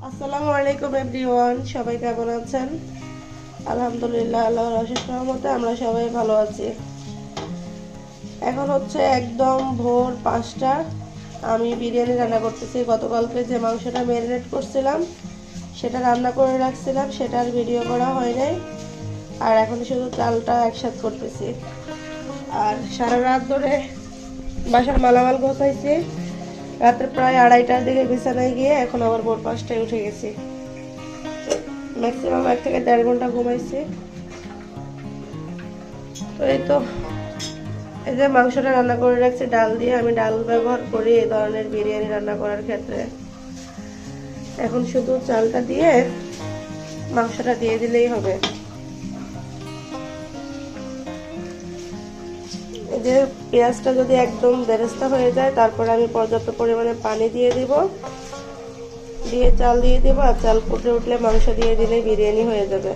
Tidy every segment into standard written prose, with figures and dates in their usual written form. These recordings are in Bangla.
আসসালামু আলাইকুম এভরিওয়ান, সবাই কেমন আছেন? আলহামদুলিল্লাহ, আল্লাহর অশেষ রহমতে আমরা সবাই ভালো আছি। এখন হচ্ছে একদম ভোর 5টা। আমি বিরিয়ানি রান্না করতেছি। গতকালকে যে মাংসটা ম্যারিনেট করছিলাম সেটা রান্না করে রাখছিলাম, সেটার ভিডিও করা হয় নাই। আর এখন শুধু চালটা একসাথে করতেছি। আর সারা রাত ধরে বাসার মালামাল গোছাইছি। রাত্রে প্রায় 2:30টার দিকে বিছানায় গিয়ে এখন আবার ভোর 5টায় উঠে গেছি। ম্যাক্সিমাম 1 থেকে 1.5 ঘন্টা ঘুমাইছি। তো এই তো, এই যে মাংসটা রান্না করে রাখছি ডাল দিয়ে। আমি ডাল ব্যবহার করি এই ধরনের বিরিয়ানি রান্না করার ক্ষেত্রে। এখন শুধু চালটা দিয়ে মাংসটা দিয়ে দিলেই হবে। এই যে পেঁয়াজটা যদি একদম বেরেস্তা হয়ে যায়, তারপরে আমি পর্যাপ্ত পরিমাণে পানি দিয়ে দিব, দিয়ে চাল দিয়ে দিব। আর চাল ফুটে উঠলে মাংস দিয়ে দিলেই বিরিয়ানি হয়ে যাবে।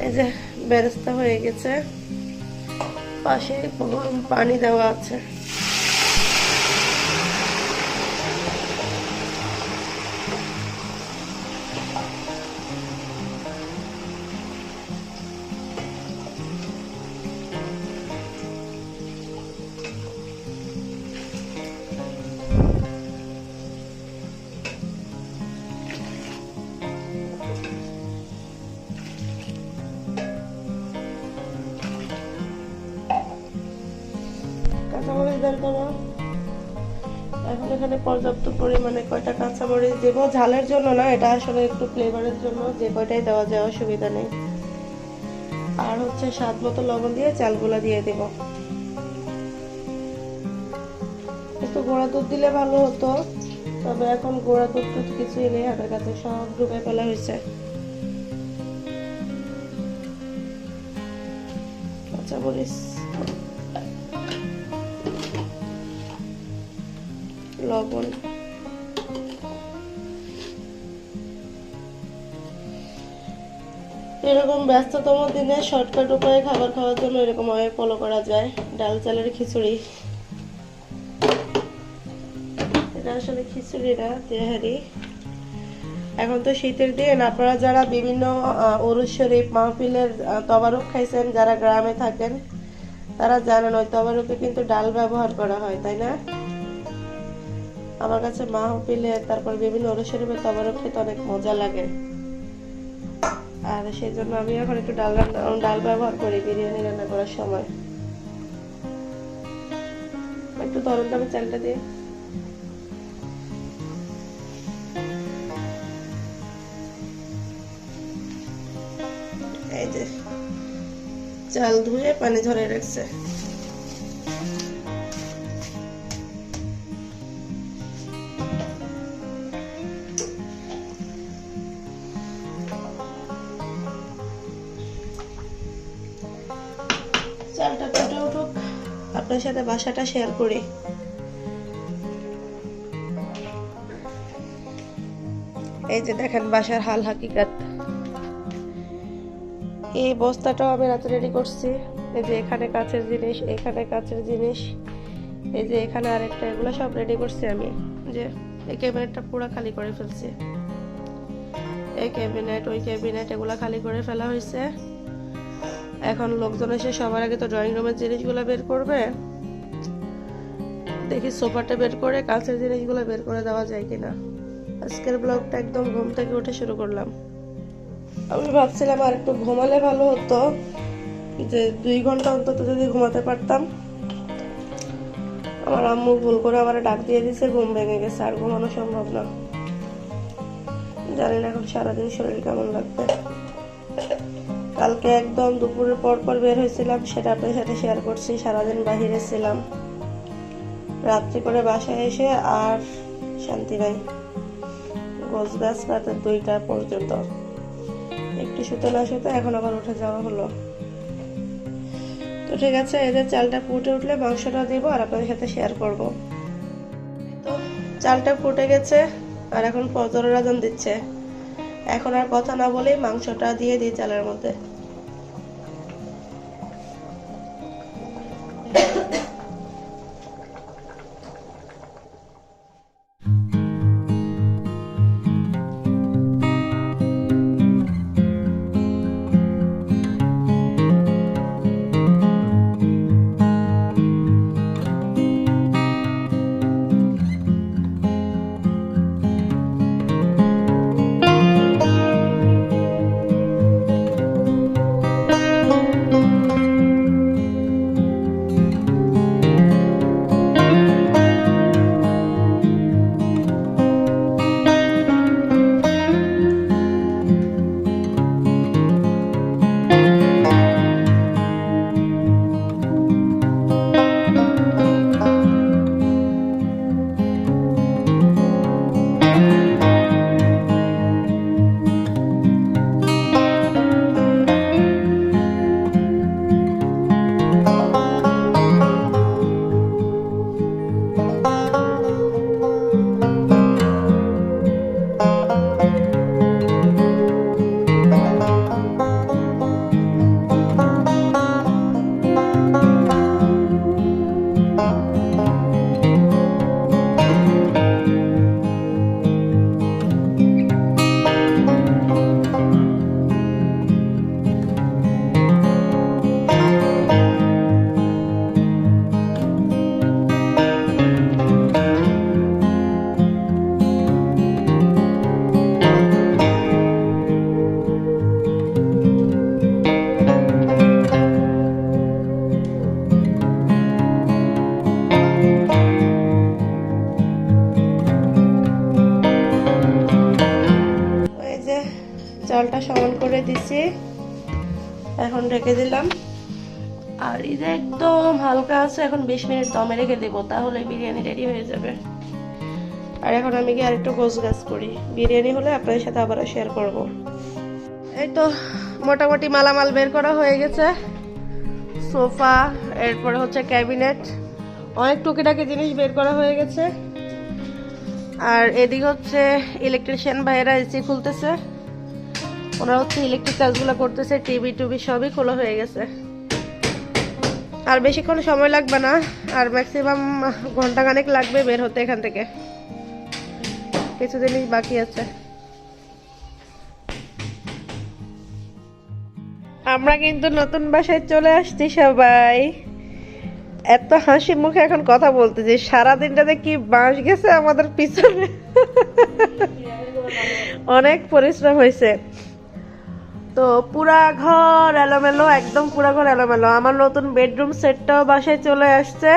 এই যে বেরেস্তা হয়ে গেছে, পাশে গরম পানি দেওয়া আছে। কাঁচামরিচ বের করো। এখন এখানে পর্যাপ্ত পরিমাণে কয়টা কাঁচামরিচ দেব, ঝালের জন্য না, এটা আসলে একটু ফ্লেভারের জন্য, যে কয়টাই দেওয়া যায় অসুবিধা নেই। আর হচ্ছে স্বাদ মতো লবণ দিয়ে চালগুলা দিয়ে দেব। একটু গুঁড়া দুধ দিলে ভালো হতো, তবে এখন গুঁড়া দুধ টুধ কিছুই নেই হাতের কাছে, সব ডুবে ফেলা হয়েছে। কাঁচামরিচ, লবণ, এরকম ব্যস্ততম দিনে শর্টকাট উপায়ে খাবার খাওয়ার জন্য এরকম ভাবে ফলো করা যায়। ডাল চালের খিচুড়ি, এটা আসলে খিচুড়ি না, তেহারি। এখন তো শীতের দিন, আপনারা যারা বিভিন্ন উরুস শরীফ মাহফিলের তবারক খাইছেন, যারা গ্রামে থাকেন তারা জানেন ওই তবারকে কিন্তু ডাল ব্যবহার করা হয়, তাই না? আমার কাছে মাহফিলে, তারপর বিভিন্ন উরুস শরীফের তবারক খেতে অনেক মজা লাগে। আর সেই জন্য আমি এখন একটু ডাল ব্যবহার করি বিরিয়ানি রান্না করার সময়। একটু ধরুন তো আমি চালটা দিয়ে। এই যে চাল ধুয়ে পানি ঝরে রাখছে। চালটা ফুটে উঠুক, আপনার সাথে বাসাটা শেয়ার করি। এই যে দেখেন বাসার হাল হাকিকত। এই বস্তাটাও আমি রাতে রেডি করছি। এই যে এখানে কাঁচের জিনিস, এখানে কাঁচের জিনিস, এই যে এখানে আরেকটা, এগুলো সব রেডি করছি আমি। যে এই ক্যাবিনেটটা পুরো খালি করে ফেলছি, এই ক্যাবিনেট ওই ক্যাবিনেট এগুলা খালি করে ফেলা হয়েছে। এখন লোকজন এসে সবার আগে তো ড্রয়িং রুমের জিনিসগুলো বের করবে। দেখি সোফাটা বের করে কাঁচের জিনিসগুলো বের করে দেওয়া যায় কিনা। আজকের ব্লগটা একদম ঘুম থেকে উঠে শুরু করলাম। আমি ভাবছিলাম আর একটু ঘুমালে ভালো হতো, যে 2 ঘন্টা অন্তত যদি ঘুমাতে পারতাম। আমার আম্মু ভুল করে আমার ডাক দিয়ে দিছে, ঘুম ভেঙে গেছে, আর ঘুমানো সম্ভব না। জানি না এখন সারাদিন শরীর কেমন লাগবে। কালকে একদম দুপুরের পর পর বের হয়েছিলাম, সেটা আপনার সাথে শেয়ার করছি। সারাদিন বাহিরে ছিলাম, রাত্রি করে বাসায় এসে আর শান্তি নাই। গোছগাছ রাতে 2টা পর্যন্ত, একটু শুতে না শুতে এখন আবার উঠে যাওয়া হলো। তো ঠিক আছে, এই যে চালটা ফুটে উঠলে মাংসটা দিব আর আপনাদের সাথে শেয়ার করব। তো চালটা ফুটে গেছে, আর এখন ফজরের আজান দিচ্ছে। এখন আর কথা না বলেই মাংসটা দিয়ে দিই চালের মধ্যে। এখন রেখে দিলাম। আর এই যে একদম হালকা আছে, এখন 20 মিনিট দমে রেখে দেবো, তাহলে বিরিয়ানি রেডি হয়ে যাবে। আর এখন আমি গিয়ে আরেকটু গোছগাছ করি, বিরিয়ানি হলে আপনাদের সাথে আবারও শেয়ার করব। এই তো মোটামুটি মালামাল বের করা হয়ে গেছে, সোফা, এরপরে হচ্ছে ক্যাবিনেট, অনেক টুকিটাকি জিনিস বের করা হয়ে গেছে। আর এদিকে হচ্ছে ইলেকট্রিশিয়ান ভাইয়েরা এসি খুলতেছে, ওনারা হচ্ছে ইলেকট্রিক কাজগুলো করতেছে, টিভি টুবি সবই খোলা হয়ে গেছে। আর বেশিক্ষণ সময় লাগবে না, আর ম্যাক্সিমাম ঘন্টাখানেক লাগবে বের হতে এখান থেকে, কিছু জিনিস বাকি আছে। আমরা কিন্তু নতুন বাসায় চলে আসছি সবাই, এত হাসি মুখে এখন কথা বলতেছি, সারাদিনটাতে কি বাঁশ গেছে আমাদের পিছনে। অনেক পরিশ্রম হয়েছে। তো পুরা ঘর এলোমেলো, একদম পুরা ঘর এলোমেলো। আমার নতুন বেডরুম সেটটাও বাসায় চলে আসছে।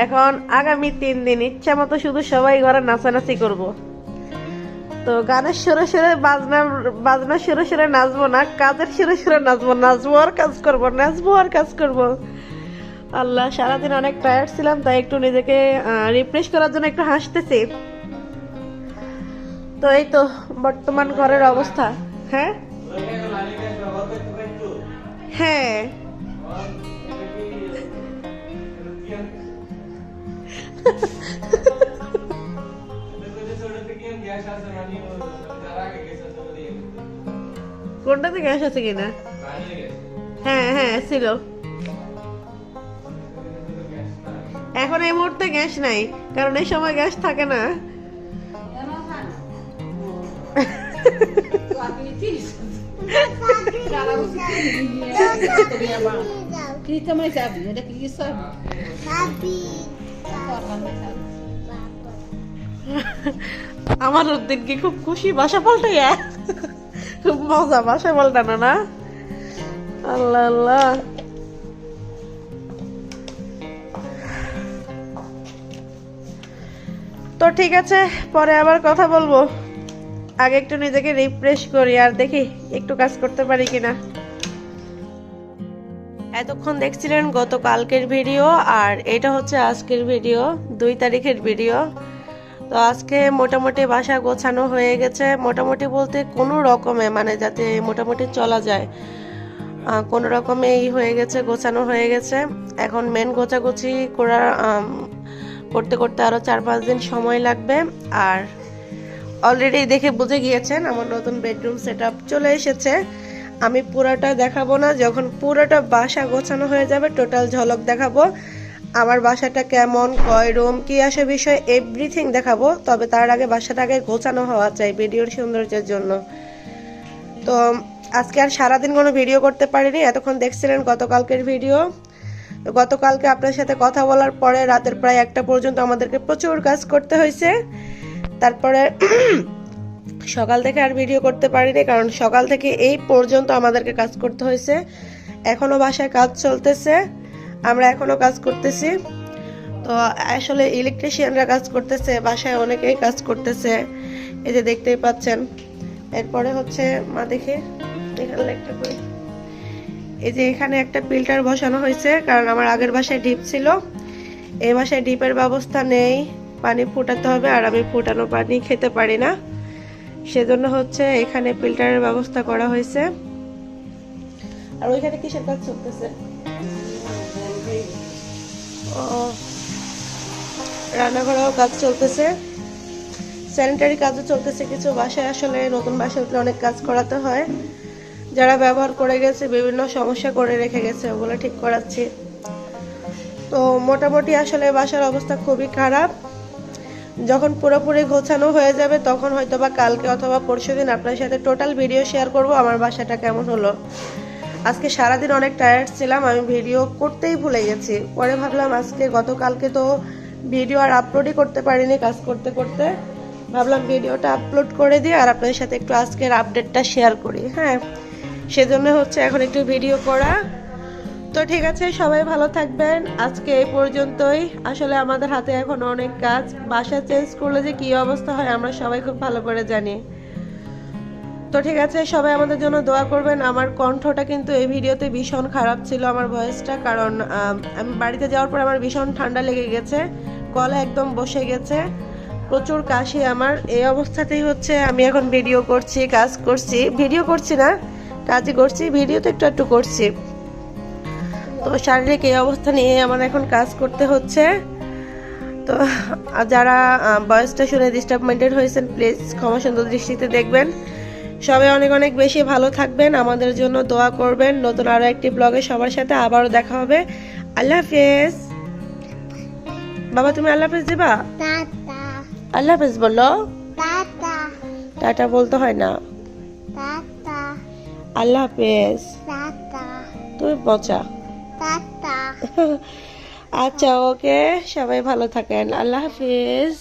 এখন আগামী 3 দিন ইচ্ছা মতো শুধু সবাই ঘরে নাচানাচি করব। তো গানের সুরে সুরে বাজনা সুরে সুরে নাচবো না, কাজের সুরে সুরে নাচবো, নাচবো আর কাজ করবো, নাচবো আর কাজ করবো। আল্লাহ, সারাদিন অনেক টায়ার্ড ছিলাম, তাই একটু নিজেকে রিফ্রেশ করার জন্য একটু হাসতেছি। তো এই তো বর্তমান ঘরের অবস্থা। হ্যাঁ হ্যাঁ, কোনটাতে গ্যাস আছে কিনা? হ্যাঁ হ্যাঁ ছিল, এখন এই মুহূর্তে গ্যাস নাই, কারণ এই সময় গ্যাস থাকে না। আমার উদ্দিন কি খুব খুশি, বাসা পাল্টাইয়া খুব মজা, বাসা পাল্টানো না। আল্লাহ আল্লাহ। তো ঠিক আছে, পরে আবার কথা বলবো, আগে একটু নিজেকে রিফ্রেশ করি আর দেখি একটু কাজ করতে পারি কিনা। এতক্ষণ দেখছিলেন গতকালকের ভিডিও, আর এটা হচ্ছে আজকের ভিডিও, 2 তারিখের ভিডিও। তো আজকে মোটামুটি বাসা গোছানো হয়ে গেছে, মোটামুটি বলতে কোনো রকমে, মানে যাতে মোটামুটি চলা যায়, কোনো রকমে হয়ে গেছে, গোছানো হয়ে গেছে। এখন মেন গোছাগুছি করতে করতে আরো 4-5 দিন সময় লাগবে। আর অলরেডি দেখে বুঝে গিয়েছেন আমার নতুন বেডরুম সেটআপ চলে এসেছে। আমি পুরোটা দেখাবো না, যখন পুরোটা বাসা গোছানো হয়ে যাবে টোটাল ঝলক দেখাবো, আমার বাসাটা কেমন, কয় রুম, কি আসে বিষয় এভরিথিং দেখাবো। তবে তার আগে বাসাটাকে গোছানো হওয়া চাই ভিডিওর সৌন্দর্যের জন্য। তো আজকে আর সারাদিন কোনো ভিডিও করতে পারিনি, এতক্ষণ দেখছিলেন গতকালকের ভিডিও। গতকালকে আপনার সাথে কথা বলার পরে রাতের প্রায় 1টা পর্যন্ত আমাদেরকে প্রচুর কাজ করতে হয়েছে। তারপরে সকাল থেকে আর ভিডিও করতে পারিনি, কারণ সকাল থেকে এই পর্যন্ত আমাদেরকে কাজ করতে হয়েছে। এখনো বাসায় কাজ চলতেছে, আমরা এখনো কাজ করতেছি। তো আসলে ইলেকট্রিশিয়ানরা কাজ করতেছে, বাসায় অনেকেই কাজ করতেছে, এই যে দেখতেই পাচ্ছেন। এরপরে হচ্ছে মা দেখে এখানে একটা করে, এই যে এখানে একটা ফিল্টার বসানো হয়েছে, কারণ আমার আগের বাসায় ডিপ ছিল, এই বাসায় ডিপের ব্যবস্থা নেই, পানি ফুটাতে হবে, আর আমি ফুটানো পানি খেতে পারি না, সেজন্য হচ্ছে এখানে ফিল্টারের ব্যবস্থা করা হয়েছে। আর ওইখানে কিসের কাজ চলতেছে? রান্নাঘরেও কাজ চলতেছে, স্যানিটারি কাজও চলতেছে কিছু বাসায়। আসলে নতুন বাসায় উঠলে অনেক কাজ করাতে হয়, যারা ব্যবহার করে গেছে বিভিন্ন সমস্যা করে রেখে গেছে, ওগুলো ঠিক করাচ্ছি। তো মোটামুটি আসলে বাসার অবস্থা খুবই খারাপ। যখন পুরোপুরি গোছানো হয়ে যাবে তখন হয়তো বা কালকে অথবা পরশুদিন আপনার সাথে টোটাল ভিডিও শেয়ার করব আমার বাসাটা কেমন হলো। আজকে সারাদিন অনেক টায়ার্ড ছিলাম, আমি ভিডিও করতেই ভুলে গেছি। পরে ভাবলাম আজকে গতকালকে তো ভিডিও আর আপলোডই করতে পারিনি কাজ করতে করতে, ভাবলাম ভিডিওটা আপলোড করে দিই আর আপনাদের সাথে একটু আজকের আপডেটটা শেয়ার করি। হ্যাঁ, সেজন্য হচ্ছে এখন একটু ভিডিও করা। তো ঠিক আছে, সবাই ভালো থাকবেন, আজকে এই পর্যন্তই। আসলে আমাদের হাতে এখন অনেক কাজ, বাসা চেঞ্জ করলে যে কি অবস্থা হয় আমরা সবাই খুব ভালো করে জানি। তো তো ঠিক আছে, সবাই আমাদের জন্য দোয়া করবেন। আমার কণ্ঠটা কিন্তু এই ভিডিওতে ভীষণ খারাপ ছিল, আমার ভয়েসটা, কারণ আমি বাড়িতে যাওয়ার পর আমার ভীষণ ঠান্ডা লেগে গেছে, গলা একদম বসে গেছে, প্রচুর কাশি আমার। এই অবস্থাতেই হচ্ছে আমি এখন ভিডিও করছি, কাজ করছি, ভিডিও করছি না, কাজই করছি, ভিডিও তো একটু একটু করছি। তো শারীরিক এই অবস্থা নিয়ে আমার এখন কাজ করতে হচ্ছে। তো যারা ভয়েসটা শুনে ডিস্টার্বমেন্টেড হয়েছেন, প্লিজ ক্ষমা সুন্দর দৃষ্টিতে দেখবেন। সবাই অনেক অনেক বেশি ভালো থাকবেন, আমাদের জন্য দোয়া করবেন। নতুন আরও একটি ব্লগে সবার সাথে আবারও দেখা হবে। আল্লাহ হাফেজ। বাবা তুমি আল্লাহ হাফেজ দিবা? আল্লাহ হাফেজ বললো। টাটা বলতে হয় না, আল্লাহ হাফেজ। তুমি পচা। আচ্ছা ওকে, সবাই ভালো থাকেন, আল্লাহ হাফেজ।